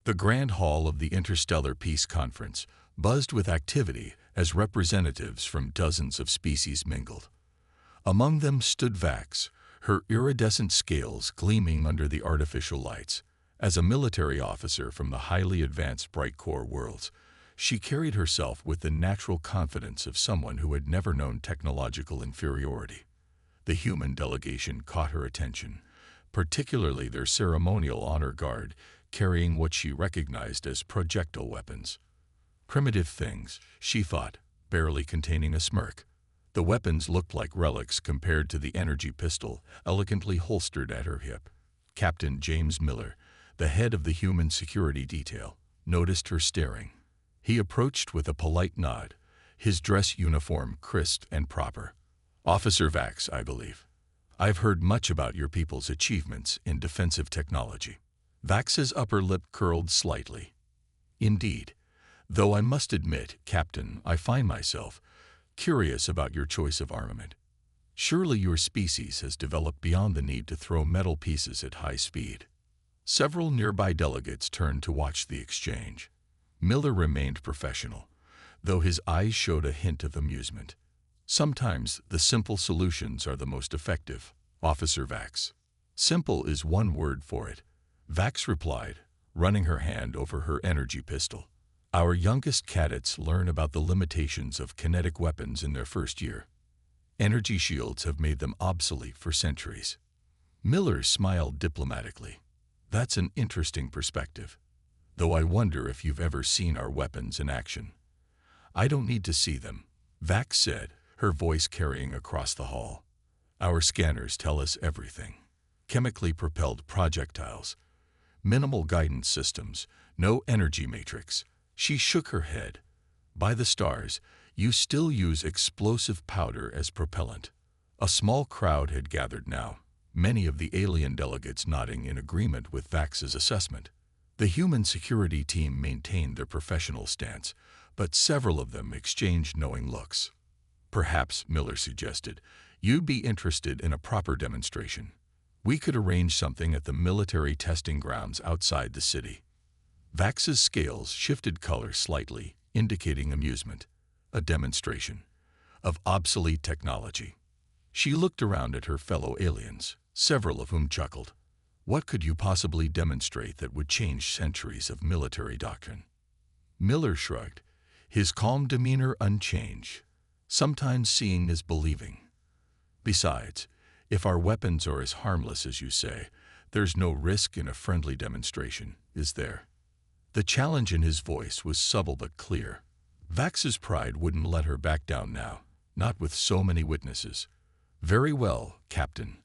The Grand Hall of the Interstellar Peace Conference buzzed with activity as representatives from dozens of species mingled. Among them stood Vax, her iridescent scales gleaming under the artificial lights. As a military officer from the highly advanced Bright Core worlds, she carried herself with the natural confidence of someone who had never known technological inferiority. The human delegation caught her attention, particularly their ceremonial honor guard, carrying what she recognized as projectile weapons. Primitive things, she thought, barely containing a smirk. The weapons looked like relics compared to the energy pistol elegantly holstered at her hip. Captain James Miller, the head of the human security detail, noticed her staring. He approached with a polite nod, his dress uniform crisp and proper. "Officer Vax, I believe. I've heard much about your people's achievements in defensive technology." Vax's upper lip curled slightly. "Indeed. Though I must admit, Captain, I find myself curious about your choice of armament. Surely your species has developed beyond the need to throw metal pieces at high speed." Several nearby delegates turned to watch the exchange. Miller remained professional, though his eyes showed a hint of amusement. "Sometimes the simple solutions are the most effective, Officer Vax." "Simple is one word for it," Vax replied, running her hand over her energy pistol. "Our youngest cadets learn about the limitations of kinetic weapons in their first year. Energy shields have made them obsolete for centuries." Miller smiled diplomatically. "That's an interesting perspective. Though I wonder if you've ever seen our weapons in action." "I don't need to see them," Vax said, her voice carrying across the hall. "Our scanners tell us everything. Chemically propelled projectiles, minimal guidance systems, no energy matrix." She shook her head. "By the stars, you still use explosive powder as propellant." A small crowd had gathered now, many of the alien delegates nodding in agreement with Vax's assessment. The human security team maintained their professional stance, but several of them exchanged knowing looks. "Perhaps," Miller suggested, "you'd be interested in a proper demonstration. We could arrange something at the military testing grounds outside the city." Vax's scales shifted color slightly, indicating amusement. A demonstration of obsolete technology. She looked around at her fellow aliens, several of whom chuckled. What could you possibly demonstrate that would change centuries of military doctrine? Miller shrugged, his calm demeanor unchanged. "Sometimes seeing is believing. Besides, if our weapons are as harmless as you say, there's no risk in a friendly demonstration, is there?" The challenge in his voice was subtle but clear. Vax's pride wouldn't let her back down now, not with so many witnesses. "Very well, Captain.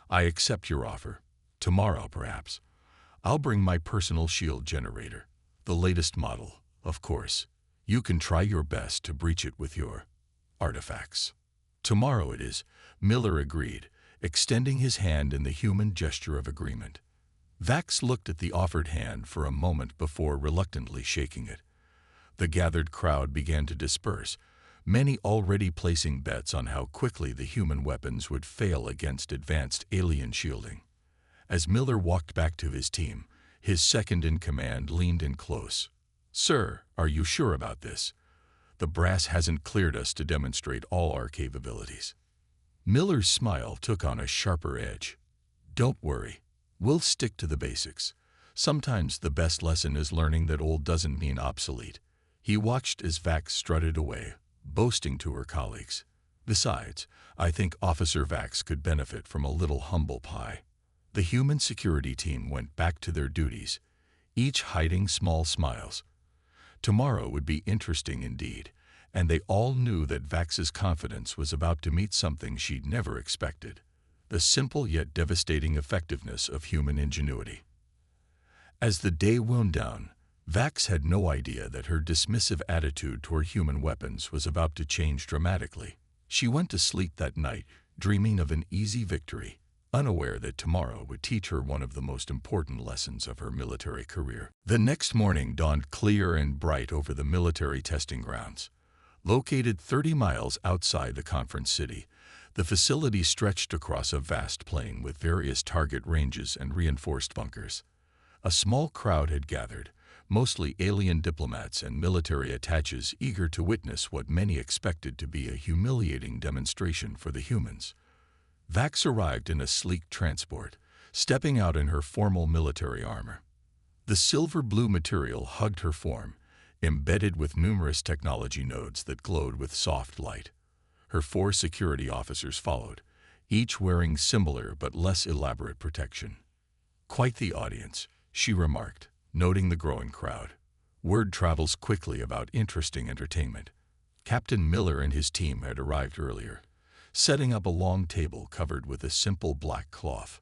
I accept your offer. Tomorrow, perhaps. I'll bring my personal shield generator. The latest model, of course. You can try your best to breach it with your artifacts." "Tomorrow it is," Miller agreed, extending his hand in the human gesture of agreement. Vax looked at the offered hand for a moment before reluctantly shaking it. The gathered crowd began to disperse, many already placing bets on how quickly the human weapons would fail against advanced alien shielding. As Miller walked back to his team, his second-in-command leaned in close. "Sir, are you sure about this? The brass hasn't cleared us to demonstrate all our capabilities." Miller's smile took on a sharper edge. "Don't worry. We'll stick to the basics. Sometimes the best lesson is learning that old doesn't mean obsolete." He watched as Vax strutted away, boasting to her colleagues. "Besides, I think Officer Vax could benefit from a little humble pie." The human security team went back to their duties, each hiding small smiles. Tomorrow would be interesting indeed, and they all knew that Vax's confidence was about to meet something she'd never expected. The simple yet devastating effectiveness of human ingenuity. As the day wound down, Vax had no idea that her dismissive attitude toward human weapons was about to change dramatically. She went to sleep that night, dreaming of an easy victory, unaware that tomorrow would teach her one of the most important lessons of her military career. The next morning dawned clear and bright over the military testing grounds. Located 30 miles outside the conference city, the facility stretched across a vast plain with various target ranges and reinforced bunkers. A small crowd had gathered, mostly alien diplomats and military attaches eager to witness what many expected to be a humiliating demonstration for the humans. Vax arrived in a sleek transport, stepping out in her formal military armor. The silver-blue material hugged her form, embedded with numerous technology nodes that glowed with soft light. Her 4 security officers followed, each wearing similar but less elaborate protection. "Quite the audience," she remarked, noting the growing crowd. Word travels quickly about interesting entertainment. Captain Miller and his team had arrived earlier, setting up a long table covered with a simple black cloth.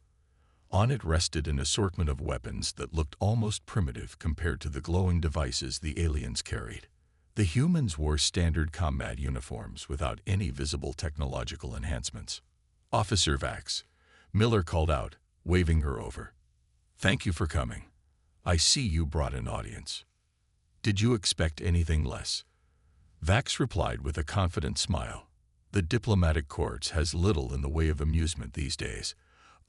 On it rested an assortment of weapons that looked almost primitive compared to the glowing devices the aliens carried. The humans wore standard combat uniforms without any visible technological enhancements. "Officer Vax," Miller called out, waving her over. "Thank you for coming. I see you brought an audience. Did you expect anything less?" Vax replied with a confident smile. "The diplomatic corps has little in the way of amusement these days.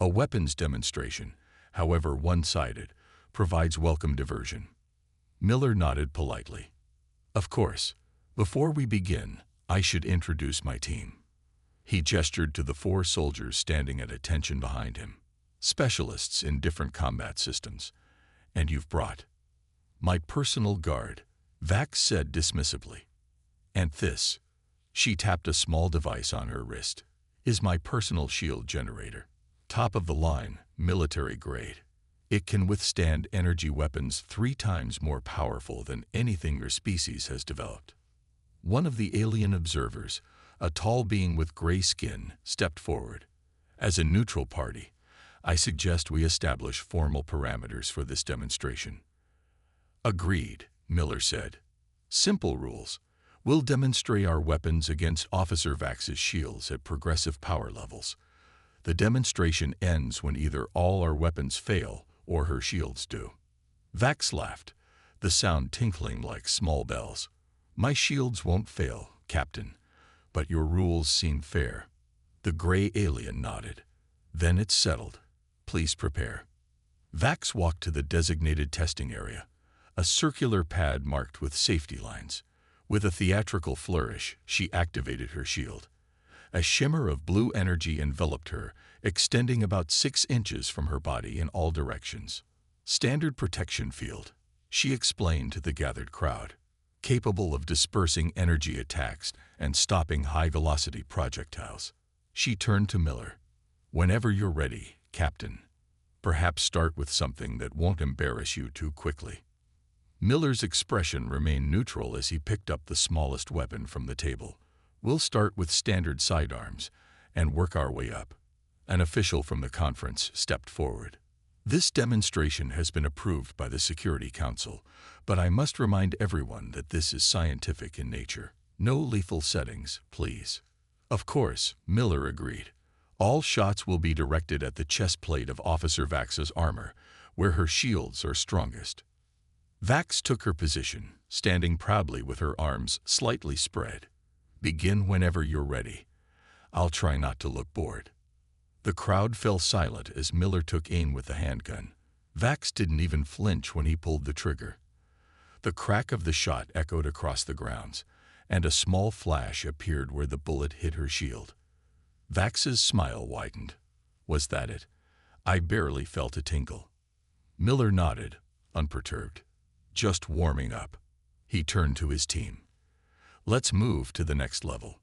A weapons demonstration, however one-sided, provides welcome diversion." Miller nodded politely. "Of course. Before we begin, I should introduce my team." He gestured to the 4 soldiers standing at attention behind him, specialists in different combat systems. "And you've brought—" "My personal guard," Vax said dismissively. "And this," she tapped a small device on her wrist, "is my personal shield generator. Top of the line, military grade. It can withstand energy weapons 3 times more powerful than anything your species has developed." One of the alien observers, a tall being with gray skin, stepped forward. "As a neutral party, I suggest we establish formal parameters for this demonstration." "Agreed," Miller said. "Simple rules. We'll demonstrate our weapons against Officer Vax's shields at progressive power levels. The demonstration ends when either all our weapons fail or her shields do." Vax laughed, the sound tinkling like small bells. "My shields won't fail, Captain, but your rules seem fair." The gray alien nodded. "Then it's settled. Please prepare." Vax walked to the designated testing area, a circular pad marked with safety lines. With a theatrical flourish, she activated her shield. A shimmer of blue energy enveloped her, extending about 6 inches from her body in all directions. "Standard protection field," she explained to the gathered crowd, "capable of dispersing energy attacks and stopping high-velocity projectiles." She turned to Miller. "Whenever you're ready, Captain. Perhaps start with something that won't embarrass you too quickly." Miller's expression remained neutral as he picked up the smallest weapon from the table. "We'll start with standard sidearms and work our way up." An official from the conference stepped forward. "This demonstration has been approved by the Security Council, but I must remind everyone that this is scientific in nature. No lethal settings, please." "Of course," Miller agreed. "All shots will be directed at the chest plate of Officer Vax's armor, where her shields are strongest." Vax took her position, standing proudly with her arms slightly spread. "Begin whenever you're ready. I'll try not to look bored." The crowd fell silent as Miller took aim with the handgun. Vax didn't even flinch when he pulled the trigger. The crack of the shot echoed across the grounds, and a small flash appeared where the bullet hit her shield. Vax's smile widened. "Was that it? I barely felt a tingle." Miller nodded, unperturbed. "Just warming up." He turned to his team. "Let's move to the next level."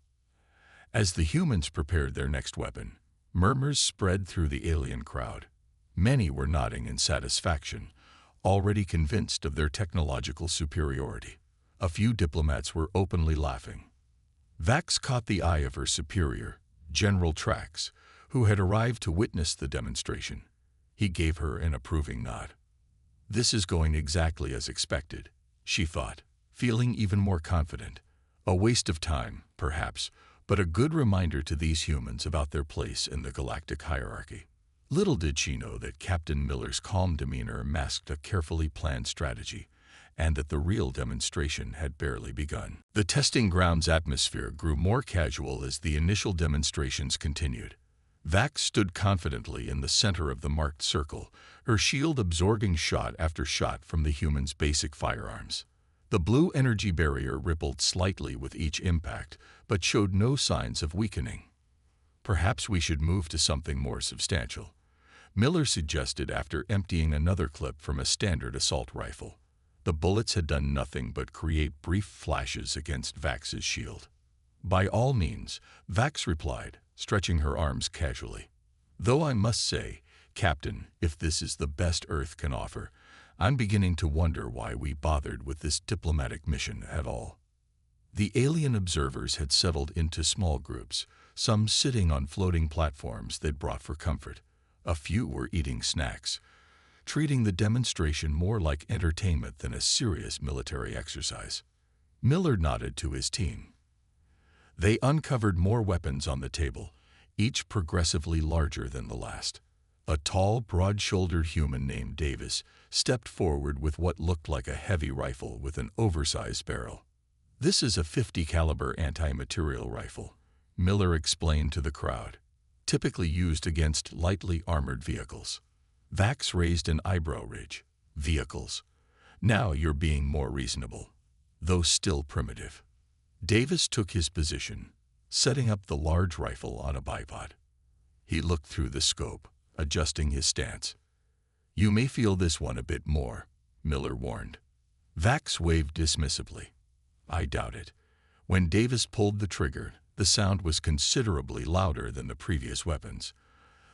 As the humans prepared their next weapon, murmurs spread through the alien crowd. Many were nodding in satisfaction, already convinced of their technological superiority. A few diplomats were openly laughing. Vax caught the eye of her superior, General Trax, who had arrived to witness the demonstration. He gave her an approving nod. "This is going exactly as expected," she thought, feeling even more confident. A waste of time, perhaps, but a good reminder to these humans about their place in the galactic hierarchy. Little did she know that Captain Miller's calm demeanor masked a carefully planned strategy, and that the real demonstration had barely begun. The testing ground's atmosphere grew more casual as the initial demonstrations continued. Vax stood confidently in the center of the marked circle, her shield absorbing shot after shot from the human's basic firearms. The blue energy barrier rippled slightly with each impact, but showed no signs of weakening. Perhaps we should move to something more substantial, Miller suggested after emptying another clip from a standard assault rifle. The bullets had done nothing but create brief flashes against Vax's shield. By all means, Vax replied, stretching her arms casually. Though I must say, Captain, if this is the best Earth can offer, I'm beginning to wonder why we bothered with this diplomatic mission at all. The alien observers had settled into small groups, some sitting on floating platforms they'd brought for comfort. A few were eating snacks, treating the demonstration more like entertainment than a serious military exercise. Miller nodded to his team. They uncovered more weapons on the table, each progressively larger than the last. A tall, broad-shouldered human named Davis stepped forward with what looked like a heavy rifle with an oversized barrel. "This is a .50 caliber anti-material rifle," Miller explained to the crowd, "typically used against lightly armored vehicles." Vax raised an eyebrow ridge. "Vehicles? Now you're being more reasonable, though still primitive." Davis took his position, setting up the large rifle on a bipod. He looked through the scope, adjusting his stance. "You may feel this one a bit more," Miller warned. Vax waved dismissively. "I doubt it." When Davis pulled the trigger, the sound was considerably louder than the previous weapons.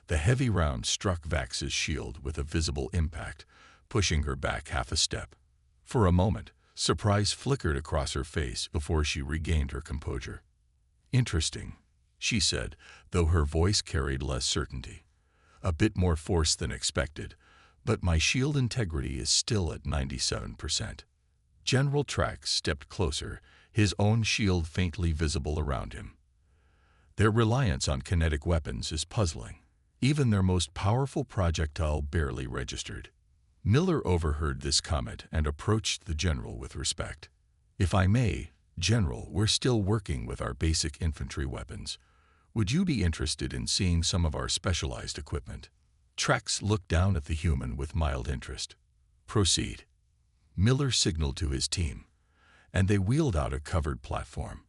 The heavy round struck Vax's shield with a visible impact, pushing her back half a step. For a moment, surprise flickered across her face before she regained her composure. "Interesting," she said, though her voice carried less certainty. "A bit more force than expected, but my shield integrity is still at 97%. General Trax stepped closer, his own shield faintly visible around him. "Their reliance on kinetic weapons is puzzling. Even their most powerful projectile barely registered." Miller overheard this comment and approached the general with respect. "If I may, General, we're still working with our basic infantry weapons. Would you be interested in seeing some of our specialized equipment?" Trax looked down at the human with mild interest. "Proceed." Miller signaled to his team, and they wheeled out a covered platform.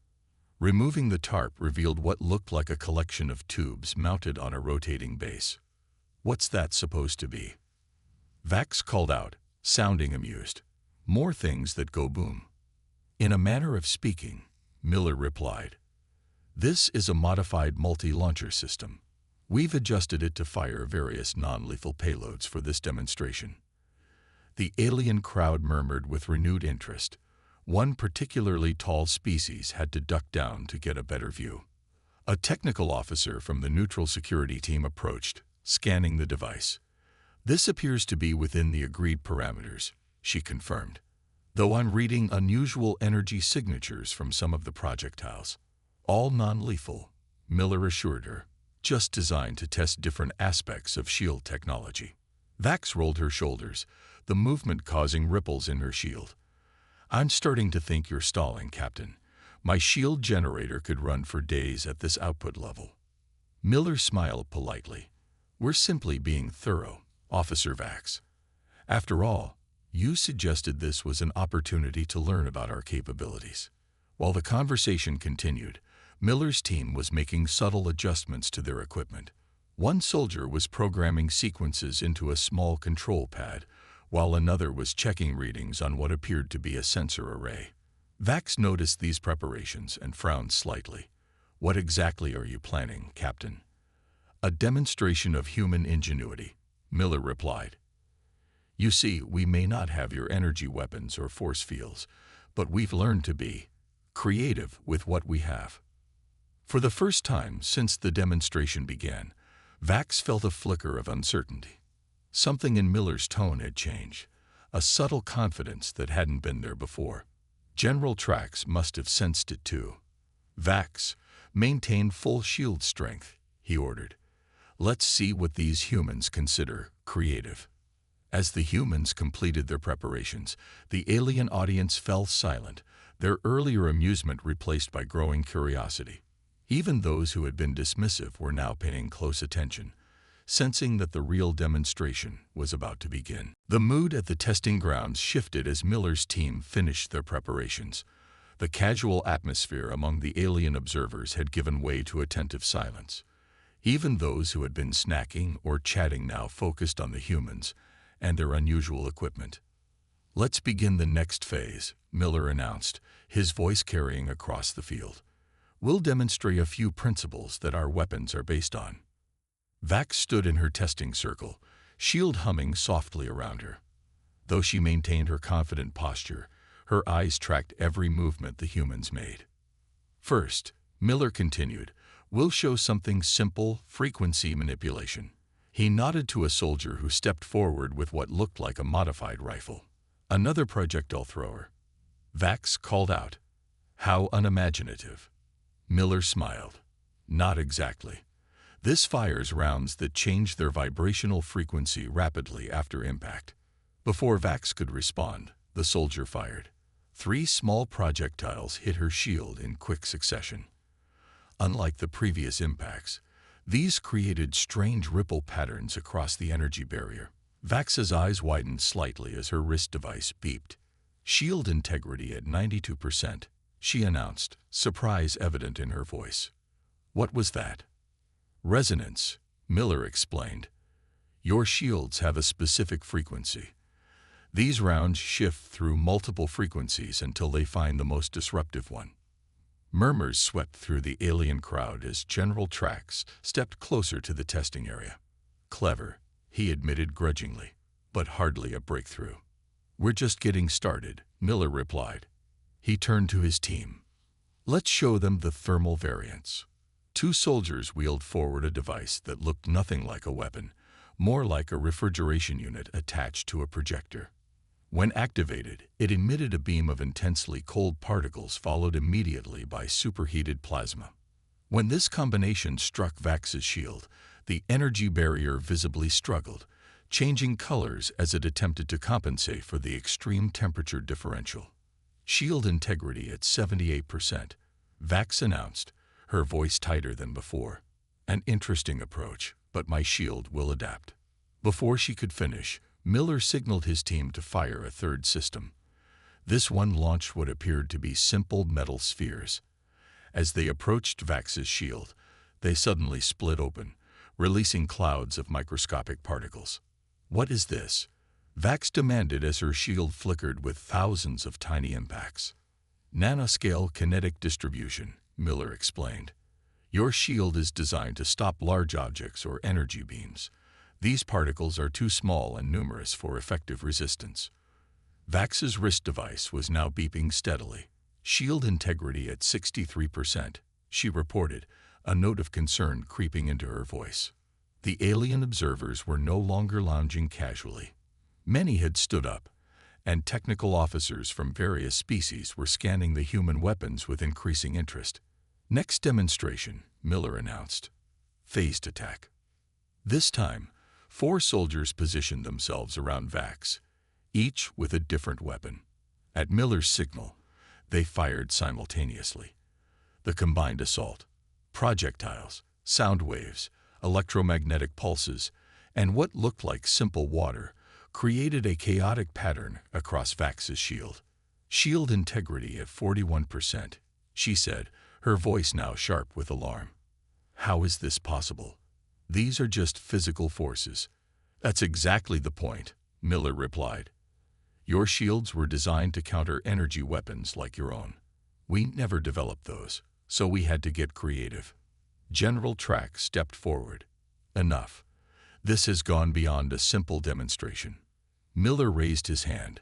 Removing the tarp revealed what looked like a collection of tubes mounted on a rotating base. "What's that supposed to be?" Vax called out, sounding amused. "More things that go boom." "In a manner of speaking," Miller replied. "This is a modified multi-launcher system. We've adjusted it to fire various non-lethal payloads for this demonstration." The alien crowd murmured with renewed interest. One particularly tall species had to duck down to get a better view. A technical officer from the neutral security team approached, scanning the device. "This appears to be within the agreed parameters," she confirmed, "though I'm reading unusual energy signatures from some of the projectiles." "All non-lethal," Miller assured her, "just designed to test different aspects of shield technology." Vax rolled her shoulders, the movement causing ripples in her shield. "I'm starting to think you're stalling, Captain. My shield generator could run for days at this output level." Miller smiled politely. "We're simply being thorough, Officer Vax. After all, you suggested this was an opportunity to learn about our capabilities." While the conversation continued, Miller's team was making subtle adjustments to their equipment. One soldier was programming sequences into a small control pad, while another was checking readings on what appeared to be a sensor array. Vax noticed these preparations and frowned slightly. "What exactly are you planning, Captain?" "A demonstration of human ingenuity," Miller replied. "You see, we may not have your energy weapons or force fields, but we've learned to be creative with what we have." For the first time since the demonstration began, Vax felt a flicker of uncertainty. Something in Miller's tone had changed, a subtle confidence that hadn't been there before. General Trax must have sensed it too. "Vax, maintain full shield strength," he ordered. "Let's see what these humans consider creative." As the humans completed their preparations, the alien audience fell silent, their earlier amusement replaced by growing curiosity. Even those who had been dismissive were now paying close attention, sensing that the real demonstration was about to begin. The mood at the testing grounds shifted as Miller's team finished their preparations. The casual atmosphere among the alien observers had given way to attentive silence. Even those who had been snacking or chatting now focused on the humans and their unusual equipment. "Let's begin the next phase," Miller announced, his voice carrying across the field. "We'll demonstrate a few principles that our weapons are based on." Vax stood in her testing circle, shield humming softly around her. Though she maintained her confident posture, her eyes tracked every movement the humans made. "First," Miller continued, "we'll show something simple: frequency manipulation." He nodded to a soldier who stepped forward with what looked like a modified rifle. "Another projectile thrower," Vax called out. "How unimaginative." Miller smiled. "Not exactly. This fires rounds that change their vibrational frequency rapidly after impact." Before Vax could respond, the soldier fired. 3 small projectiles hit her shield in quick succession. Unlike the previous impacts, these created strange ripple patterns across the energy barrier. Vax's eyes widened slightly as her wrist device beeped. "Shield integrity at 92%, she announced, surprise evident in her voice. "What was that?" "Resonance," Miller explained. "Your shields have a specific frequency. These rounds shift through multiple frequencies until they find the most disruptive one." Murmurs swept through the alien crowd as General Trax stepped closer to the testing area. "Clever," he admitted grudgingly, "but hardly a breakthrough." "We're just getting started," Miller replied. He turned to his team. "Let's show them the thermal variance." 2 soldiers wheeled forward a device that looked nothing like a weapon, more like a refrigeration unit attached to a projector. When activated, it emitted a beam of intensely cold particles followed immediately by superheated plasma. When this combination struck Vax's shield, the energy barrier visibly struggled, changing colors as it attempted to compensate for the extreme temperature differential. "Shield integrity at 78%, Vax announced, her voice tighter than before. "An interesting approach, but my shield will adapt." Before she could finish, Miller signaled his team to fire a 3rd system. This one launched what appeared to be simple metal spheres. As they approached Vax's shield, they suddenly split open, releasing clouds of microscopic particles. "What is this?" Vax demanded as her shield flickered with thousands of tiny impacts. "Nanoscale kinetic distribution," Miller explained. "Your shield is designed to stop large objects or energy beams. These particles are too small and numerous for effective resistance." Vax's wrist device was now beeping steadily. "Shield integrity at 63%, she reported, a note of concern creeping into her voice. The alien observers were no longer lounging casually. Many had stood up, and technical officers from various species were scanning the human weapons with increasing interest. "Next demonstration," Miller announced. "Phased attack." This time, 4 soldiers positioned themselves around Vax, each with a different weapon. At Miller's signal, they fired simultaneously. The combined assault, projectiles, sound waves, electromagnetic pulses, and what looked like simple water, created a chaotic pattern across Vax's shield. "Shield integrity at 41%, she said, her voice now sharp with alarm. "How is this possible? These are just physical forces." "That's exactly the point," Miller replied. "Your shields were designed to counter energy weapons like your own. We never developed those, so we had to get creative." General Trax stepped forward. "Enough. This has gone beyond a simple demonstration." Miller raised his hand.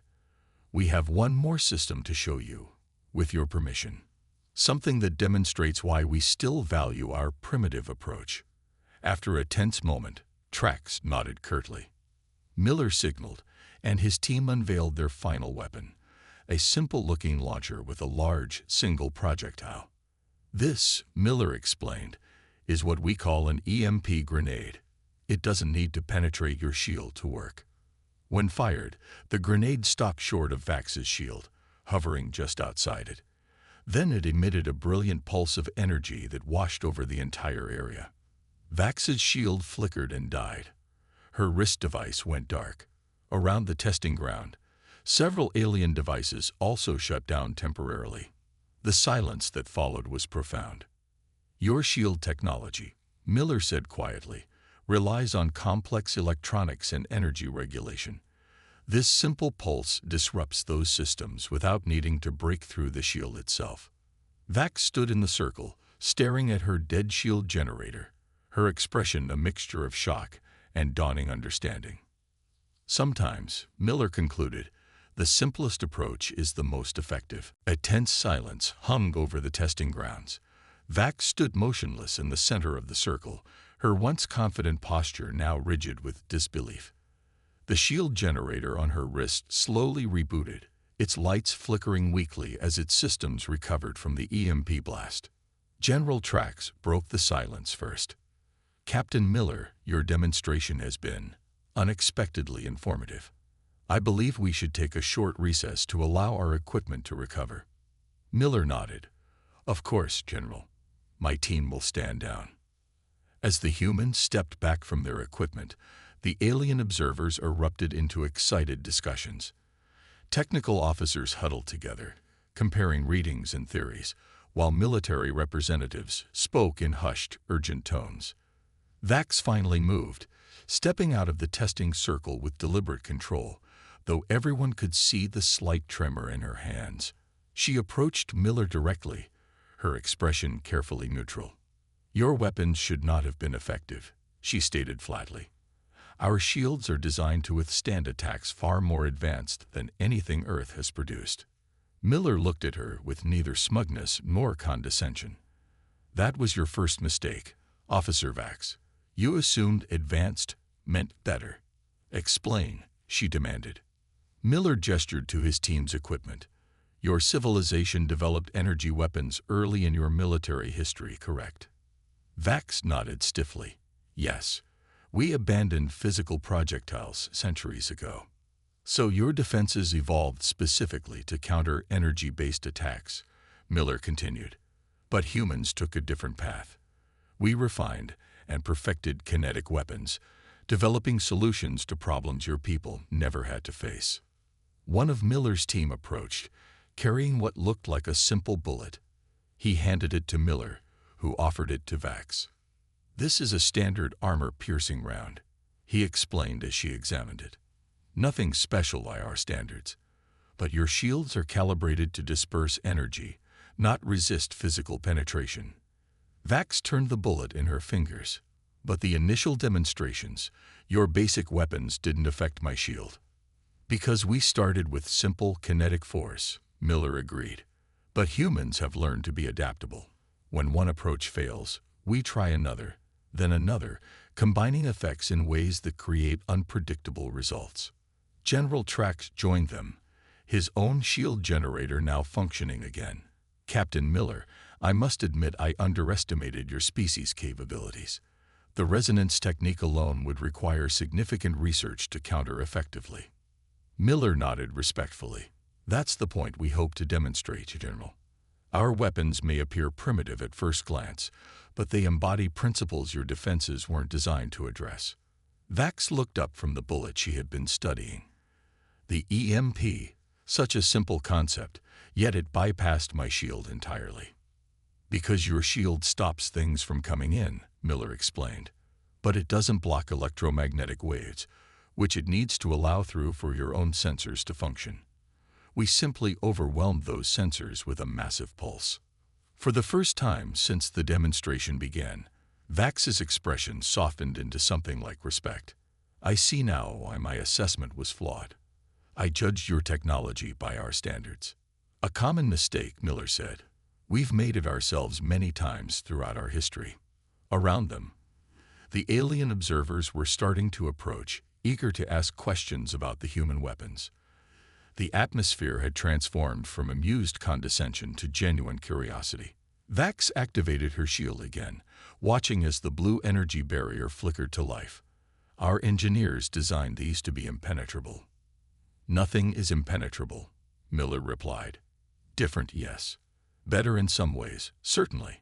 "We have one more system to show you, with your permission. Something that demonstrates why we still value our primitive approach." After a tense moment, Trax nodded curtly. Miller signaled, and his team unveiled their final weapon, a simple-looking launcher with a large, single projectile. "This," Miller explained, "is what we call an EMP grenade. It doesn't need to penetrate your shield to work." When fired, the grenade stopped short of Vax's shield, hovering just outside it. Then it emitted a brilliant pulse of energy that washed over the entire area. Vax's shield flickered and died. Her wrist device went dark. Around the testing ground, several alien devices also shut down temporarily. The silence that followed was profound. Your shield technology, Miller said quietly, relies on complex electronics and energy regulation. This simple pulse disrupts those systems without needing to break through the shield itself. Vax stood in the circle, staring at her dead shield generator, her expression a mixture of shock and dawning understanding. Sometimes, Miller concluded, the simplest approach is the most effective. A tense silence hung over the testing grounds. Vax stood motionless in the center of the circle, her once confident posture now rigid with disbelief. The shield generator on her wrist slowly rebooted, its lights flickering weakly as its systems recovered from the EMP blast. General Trax broke the silence first. Captain Miller, your demonstration has been unexpectedly informative. I believe we should take a short recess to allow our equipment to recover. Miller nodded. Of course, General. My team will stand down. As the humans stepped back from their equipment, the alien observers erupted into excited discussions. Technical officers huddled together, comparing readings and theories, while military representatives spoke in hushed, urgent tones. Vax finally moved, stepping out of the testing circle with deliberate control, though everyone could see the slight tremor in her hands. She approached Miller directly, her expression carefully neutral. Your weapons should not have been effective, she stated flatly. Our shields are designed to withstand attacks far more advanced than anything Earth has produced. Miller looked at her with neither smugness nor condescension. That was your first mistake, Officer Vax. You assumed advanced meant better. Explain, she demanded. Miller gestured to his team's equipment. Your civilization developed energy weapons early in your military history, correct? Vax nodded stiffly. Yes. We abandoned physical projectiles centuries ago. So your defenses evolved specifically to counter energy-based attacks, Miller continued. But humans took a different path. We refined and perfected kinetic weapons, developing solutions to problems your people never had to face. One of Miller's team approached, carrying what looked like a simple bullet. He handed it to Miller, who offered it to Vax. This is a standard armor-piercing round, he explained as she examined it. Nothing special by our standards, but your shields are calibrated to disperse energy, not resist physical penetration. Vax turned the bullet in her fingers. But the initial demonstrations, your basic weapons didn't affect my shield. Because we started with simple kinetic force, Miller agreed. But humans have learned to be adaptable. When one approach fails, we try another, then another, combining effects in ways that create unpredictable results. General Trax joined them, his own shield generator now functioning again. Captain Miller, I must admit I underestimated your species' capabilities. The resonance technique alone would require significant research to counter effectively. Miller nodded respectfully. That's the point we hope to demonstrate, General. Our weapons may appear primitive at first glance, but they embody principles your defenses weren't designed to address. Vax looked up from the bullet she had been studying. The EMP, such a simple concept, yet it bypassed my shield entirely. Because your shield stops things from coming in, Miller explained. But it doesn't block electromagnetic waves, which it needs to allow through for your own sensors to function. We simply overwhelmed those sensors with a massive pulse. For the first time since the demonstration began, Vax's expression softened into something like respect. I see now why my assessment was flawed. I judged your technology by our standards. A common mistake, Miller said. We've made it ourselves many times throughout our history. Around them, the alien observers were starting to approach, eager to ask questions about the human weapons. The atmosphere had transformed from amused condescension to genuine curiosity. Vax activated her shield again, watching as the blue energy barrier flickered to life. Our engineers designed these to be impenetrable. Nothing is impenetrable, Miller replied. Different, yes. Better in some ways, certainly.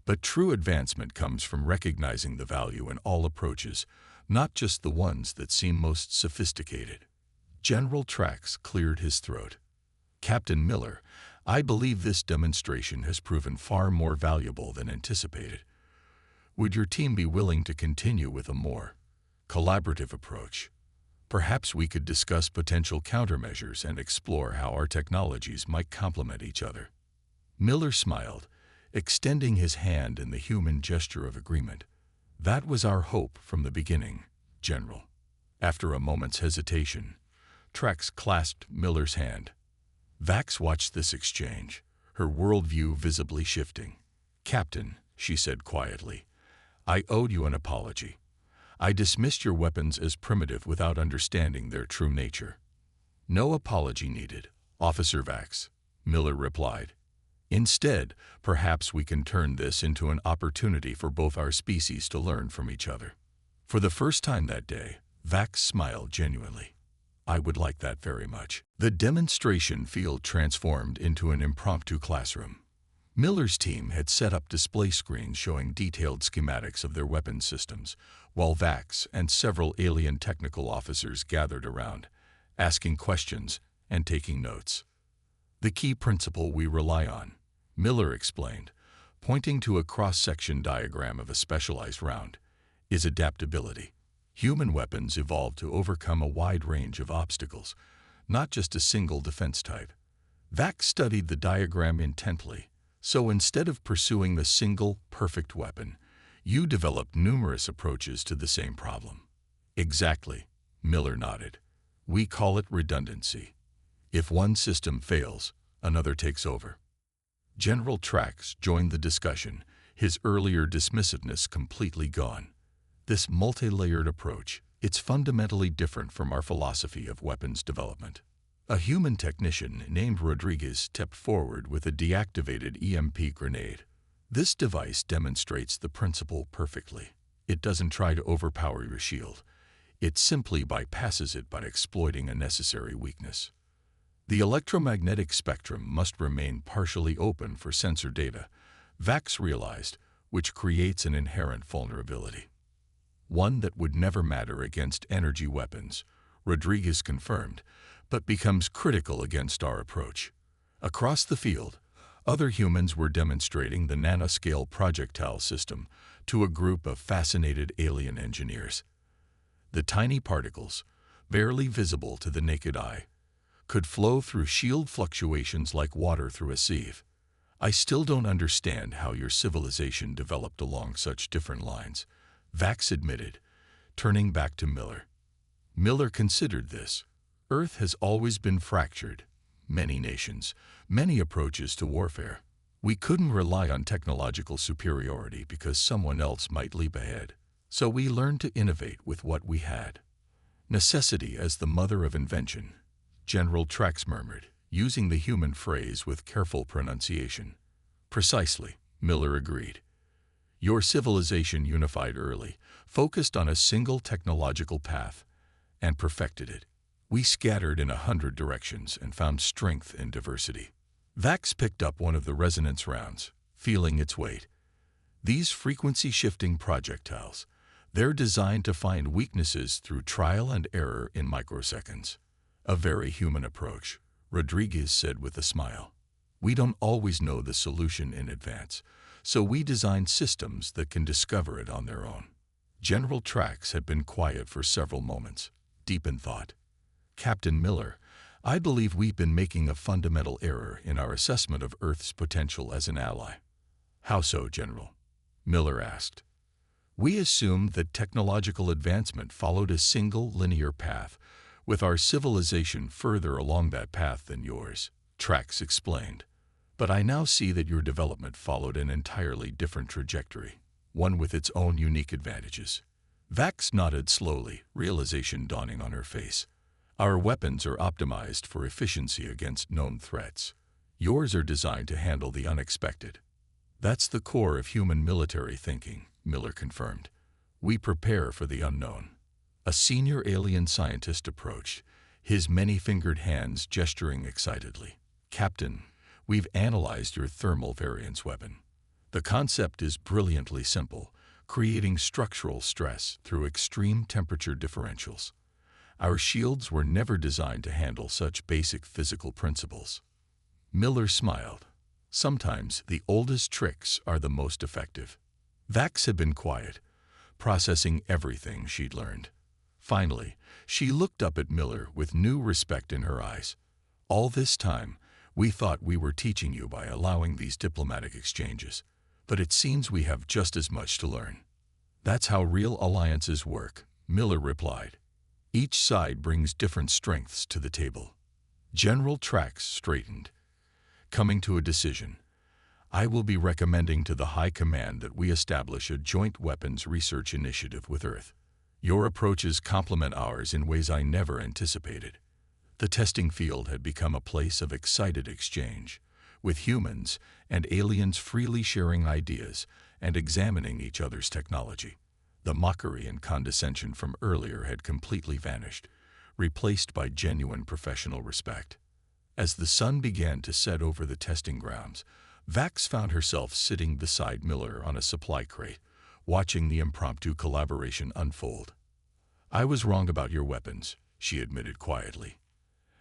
But true advancement comes from recognizing the value in all approaches, not just the ones that seem most sophisticated. General Trax cleared his throat. Captain Miller, I believe this demonstration has proven far more valuable than anticipated. Would your team be willing to continue with a more collaborative approach? Perhaps we could discuss potential countermeasures and explore how our technologies might complement each other. Miller smiled, extending his hand in the human gesture of agreement. That was our hope from the beginning, General. After a moment's hesitation, Trax clasped Miller's hand. Vax watched this exchange, her worldview visibly shifting. Captain, she said quietly, I owed you an apology. I dismissed your weapons as primitive without understanding their true nature. No apology needed, Officer Vax, Miller replied. Instead, perhaps we can turn this into an opportunity for both our species to learn from each other. For the first time that day, Vax smiled genuinely. I would like that very much. The demonstration field transformed into an impromptu classroom. Miller's team had set up display screens showing detailed schematics of their weapon systems, while Vax and several alien technical officers gathered around, asking questions and taking notes. The key principle we rely on, Miller explained, pointing to a cross-section diagram of a specialized round, is adaptability. Human weapons evolved to overcome a wide range of obstacles, not just a single defense type. Vax studied the diagram intently, so instead of pursuing the single, perfect weapon, you developed numerous approaches to the same problem. Exactly, Miller nodded. We call it redundancy. If one system fails, another takes over. General Trax joined the discussion, his earlier dismissiveness completely gone. This multi-layered approach, it's fundamentally different from our philosophy of weapons development. A human technician named Rodriguez stepped forward with a deactivated EMP grenade. This device demonstrates the principle perfectly. It doesn't try to overpower your shield. It simply bypasses it by exploiting a necessary weakness. The electromagnetic spectrum must remain partially open for sensor data, Vax realized, which creates an inherent vulnerability. One that would never matter against energy weapons, Rodriguez confirmed, but becomes critical against our approach. Across the field, other humans were demonstrating the nanoscale projectile system to a group of fascinated alien engineers. The tiny particles, barely visible to the naked eye, could flow through shield fluctuations like water through a sieve. I still don't understand how your civilization developed along such different lines, Vax admitted, turning back to Miller. Miller considered this. Earth has always been fractured. Many nations, many approaches to warfare. We couldn't rely on technological superiority because someone else might leap ahead. So we learned to innovate with what we had. Necessity as the mother of invention, General Trax murmured, using the human phrase with careful pronunciation. Precisely, Miller agreed. Your civilization unified early, focused on a single technological path, and perfected it. We scattered in 100 directions and found strength in diversity. Vax picked up one of the resonance rounds, feeling its weight. These frequency-shifting projectiles, they're designed to find weaknesses through trial and error in microseconds. A very human approach, Rodriguez said with a smile. We don't always know the solution in advance, so we design systems that can discover it on their own. General Trax had been quiet for several moments, deep in thought. Captain Miller, I believe we've been making a fundamental error in our assessment of Earth's potential as an ally. How so, General? Miller asked. We assumed that technological advancement followed a single linear path, with our civilization further along that path than yours, Trax explained. But I now see that your development followed an entirely different trajectory, one with its own unique advantages. Vax nodded slowly, realization dawning on her face. Our weapons are optimized for efficiency against known threats. Yours are designed to handle the unexpected. That's the core of human military thinking, Miller confirmed. We prepare for the unknown. A senior alien scientist approached, his many-fingered hands gesturing excitedly. Captain, We've analyzed your thermal variance weapon. The concept is brilliantly simple, creating structural stress through extreme temperature differentials. Our shields were never designed to handle such basic physical principles. Miller smiled. Sometimes the oldest tricks are the most effective. Vax had been quiet, processing everything she'd learned. Finally, she looked up at Miller with new respect in her eyes. All this time, we thought we were teaching you by allowing these diplomatic exchanges, but it seems we have just as much to learn. That's how real alliances work, Miller replied. Each side brings different strengths to the table. General Trax straightened. Coming to a decision, I will be recommending to the High Command that we establish a joint weapons research initiative with Earth. Your approaches complement ours in ways I never anticipated. The testing field had become a place of excited exchange, with humans and aliens freely sharing ideas and examining each other's technology. The mockery and condescension from earlier had completely vanished, replaced by genuine professional respect. As the sun began to set over the testing grounds, Vax found herself sitting beside Miller on a supply crate, watching the impromptu collaboration unfold. I was wrong about your weapons, she admitted quietly.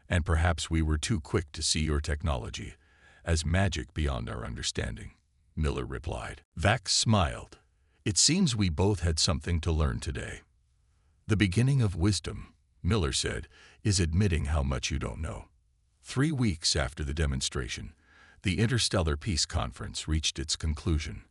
And perhaps we were too quick to see your technology as magic beyond our understanding, Miller replied. Vax smiled. It seems we both had something to learn today. The beginning of wisdom, Miller said, is admitting how much you don't know. 3 weeks after the demonstration, the Interstellar Peace Conference reached its conclusion.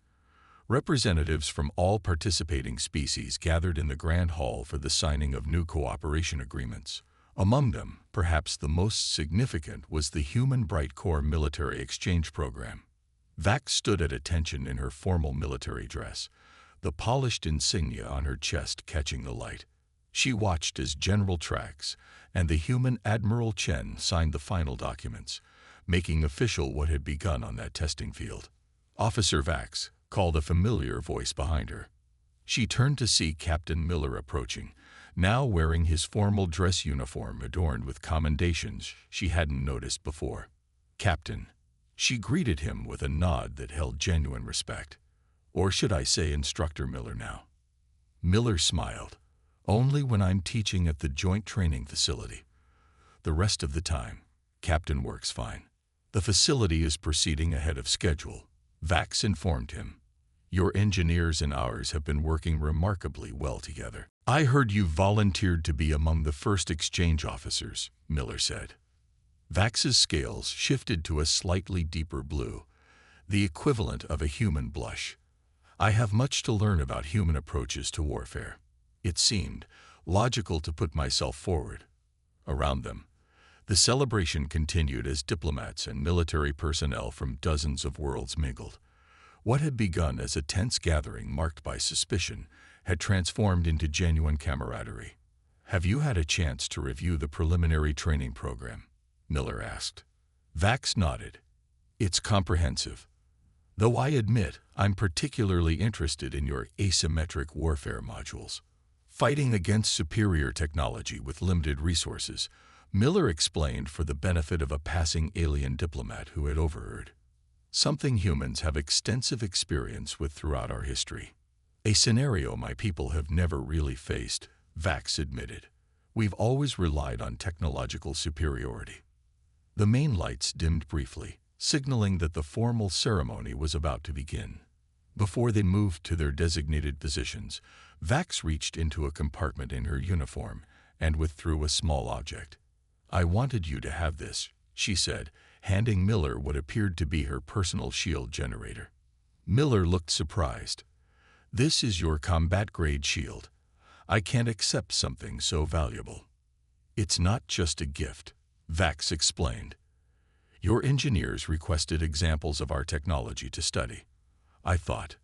Representatives from all participating species gathered in the Grand Hall for the signing of new cooperation agreements. Among them, perhaps the most significant was the Human Bright Corps military exchange program. Vax stood at attention in her formal military dress, the polished insignia on her chest catching the light. She watched as General Trax and the human Admiral Chen signed the final documents, making official what had begun on that testing field. Officer Vax called a familiar voice behind her. She turned to see Captain Miller approaching, now wearing his formal dress uniform adorned with commendations she hadn't noticed before. Captain. She greeted him with a nod that held genuine respect. Or should I say Instructor Miller now? Miller smiled. Only when I'm teaching at the Joint Training Facility. The rest of the time, Captain works fine. The facility is proceeding ahead of schedule, Vax informed him. Your engineers and ours have been working remarkably well together. I heard you volunteered to be among the first exchange officers, Miller said. Vax's scales shifted to a slightly deeper blue, the equivalent of a human blush. I have much to learn about human approaches to warfare. It seemed logical to put myself forward. Around them, the celebration continued as diplomats and military personnel from dozens of worlds mingled. What had begun as a tense gathering marked by suspicion had transformed into genuine camaraderie. Have you had a chance to review the preliminary training program? Miller asked. Vax nodded. It's comprehensive. Though I admit I'm particularly interested in your asymmetric warfare modules. Fighting against superior technology with limited resources, Miller explained for the benefit of a passing alien diplomat who had overheard. Something humans have extensive experience with throughout our history. A scenario my people have never really faced, Vax admitted. We've always relied on technological superiority. The main lights dimmed briefly, signaling that the formal ceremony was about to begin. Before they moved to their designated positions, Vax reached into a compartment in her uniform and withdrew a small object. I wanted you to have this, she said, handing Miller what appeared to be her personal shield generator. Miller looked surprised. This is your combat-grade shield. I can't accept something so valuable. It's not just a gift, Vax explained. Your engineers requested examples of our technology to study. I thought,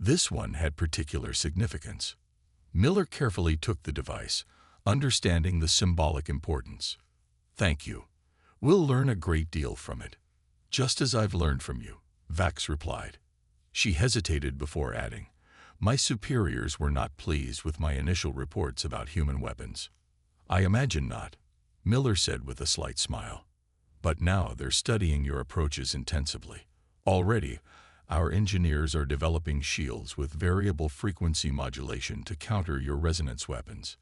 this one had particular significance. Miller carefully took the device, understanding the symbolic importance. Thank you. We'll learn a great deal from it. Just as I've learned from you, Vax replied. She hesitated before adding, my superiors were not pleased with my initial reports about human weapons. I imagine not, Miller said with a slight smile. But now they're studying your approaches intensively. Already, our engineers are developing shields with variable frequency modulation to counter your resonance weapons.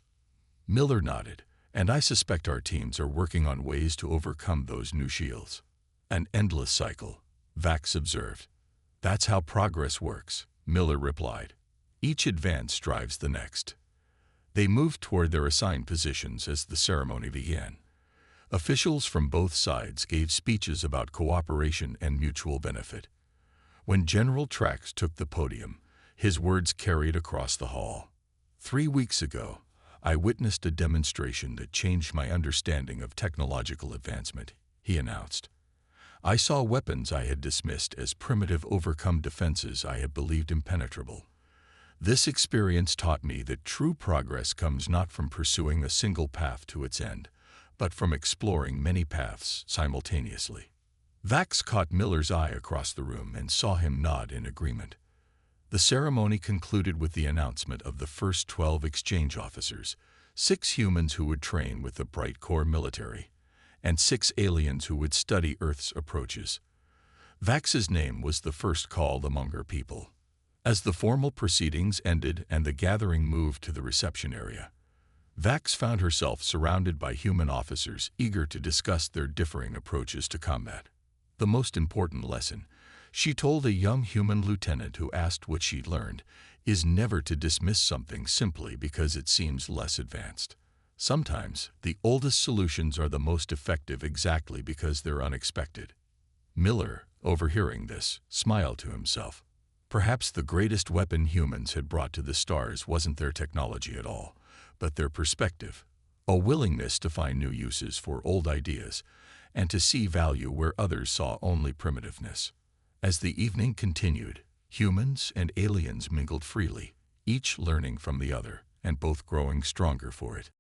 Miller nodded, and I suspect our teams are working on ways to overcome those new shields. An endless cycle, Vax observed. That's how progress works, Miller replied. Each advance drives the next. They moved toward their assigned positions as the ceremony began. Officials from both sides gave speeches about cooperation and mutual benefit. When General Trax took the podium, his words carried across the hall. 3 weeks ago, I witnessed a demonstration that changed my understanding of technological advancement, he announced. I saw weapons I had dismissed as primitive overcome defenses I had believed impenetrable. This experience taught me that true progress comes not from pursuing a single path to its end, but from exploring many paths simultaneously. Vax caught Miller's eye across the room and saw him nod in agreement. The ceremony concluded with the announcement of the first 12 exchange officers, 6 humans who would train with the Bright Corps military, and 6 aliens who would study Earth's approaches. Vax's name was the first called among her people. As the formal proceedings ended and the gathering moved to the reception area, Vax found herself surrounded by human officers eager to discuss their differing approaches to combat. The most important lesson, she told a young human lieutenant who asked what she'd learned, is never to dismiss something simply because it seems less advanced. Sometimes, the oldest solutions are the most effective exactly because they're unexpected. Miller, overhearing this, smiled to himself. Perhaps the greatest weapon humans had brought to the stars wasn't their technology at all, but their perspective, a willingness to find new uses for old ideas, and to see value where others saw only primitiveness. As the evening continued, humans and aliens mingled freely, each learning from the other, and both growing stronger for it.